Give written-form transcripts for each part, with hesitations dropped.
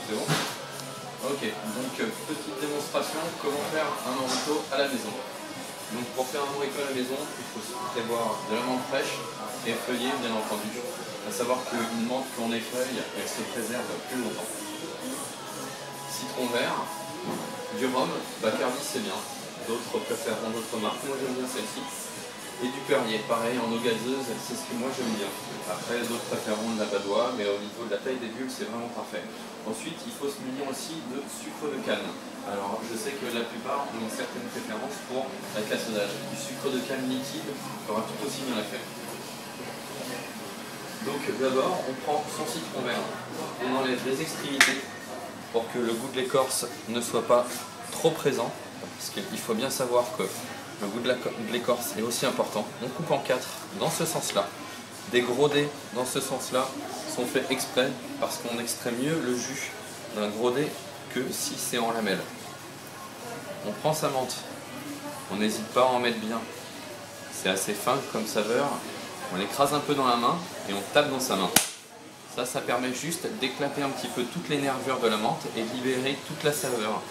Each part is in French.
C'est bon? Ok, donc petite démonstration, comment faire un morito à la maison. Donc pour faire un morito à la maison, il faut prévoir de la menthe fraîche et feuillée bien entendu. À savoir qu'une menthe qu'on effeuille, elle se préserve plus longtemps. Citron vert, du rhum, Bacardi c'est bien, d'autres préféreront d'autres marques, moi j'aime bien celle-ci. Et du Perrier, pareil en eau gazeuse, c'est ce que moi j'aime bien. Après d'autres préféreront de la badoie, mais au niveau de la taille des bulles c'est vraiment parfait. Ensuite il faut se munir aussi de sucre de canne. Alors je sais que la plupart ont certaines préférences pour la cassonade. Du sucre de canne liquide fera tout aussi bien l'affaire. Donc d'abord on prend son citron vert, on enlève les extrémités pour que le goût de l'écorce ne soit pas trop présent, parce qu'il faut bien savoir que le goût de l'écorce est aussi important. On coupe en 4 dans ce sens-là. Des gros dés dans ce sens-là sont faits exprès parce qu'on extrait mieux le jus d'un gros dé que si c'est en lamelles. On prend sa menthe, on n'hésite pas à en mettre bien. C'est assez fin comme saveur. On l'écrase un peu dans la main et on tape dans sa main. Ça permet juste d'éclater un petit peu toutes les nervures de la menthe et de libérer toute la saveur.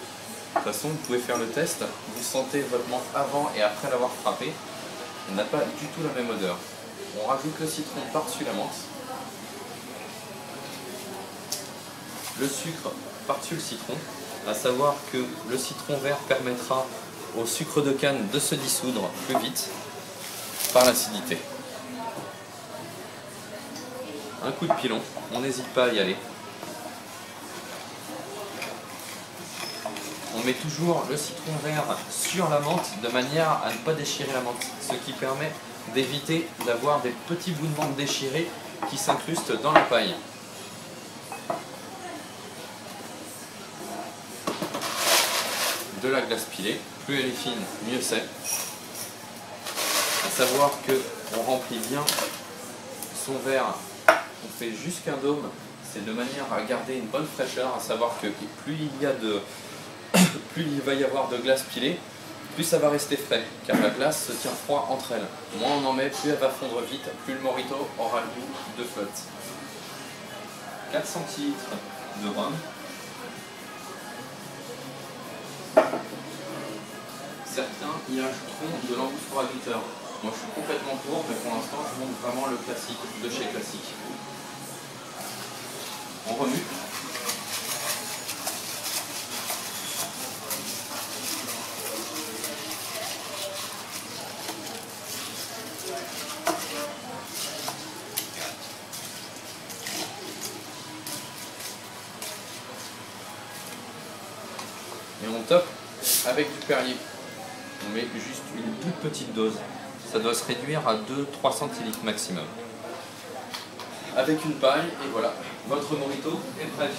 De toute façon, vous pouvez faire le test, vous sentez votre menthe avant et après l'avoir frappée, elle n'a pas du tout la même odeur. On rajoute le citron par-dessus la menthe, le sucre par-dessus le citron, à savoir que le citron vert permettra au sucre de canne de se dissoudre plus vite par l'acidité. Un coup de pilon, on n'hésite pas à y aller. On met toujours le citron vert sur la menthe de manière à ne pas déchirer la menthe, ce qui permet d'éviter d'avoir des petits bouts de menthe déchirés qui s'incrustent dans la paille. De la glace pilée, plus elle est fine, mieux c'est. À savoir qu'on remplit bien son verre, on fait jusqu'un dôme, c'est de manière à garder une bonne fraîcheur, à savoir que plus il va y avoir de glace pilée, plus ça va rester frais, car la glace se tient froid entre elles. Moins on en met, plus elle va fondre vite, plus le morito aura le goût de flotte. 4 centilitres de rhum. Certains y ajouteront de l'angostura. Moi je suis complètement pour, mais pour l'instant je montre vraiment le classique de chez Classique. On remue. Et on top avec du Perrier. On met juste une toute petite dose. Ça doit se réduire à 2-3 centilitres maximum. Avec une paille, et voilà, votre morito est prêt.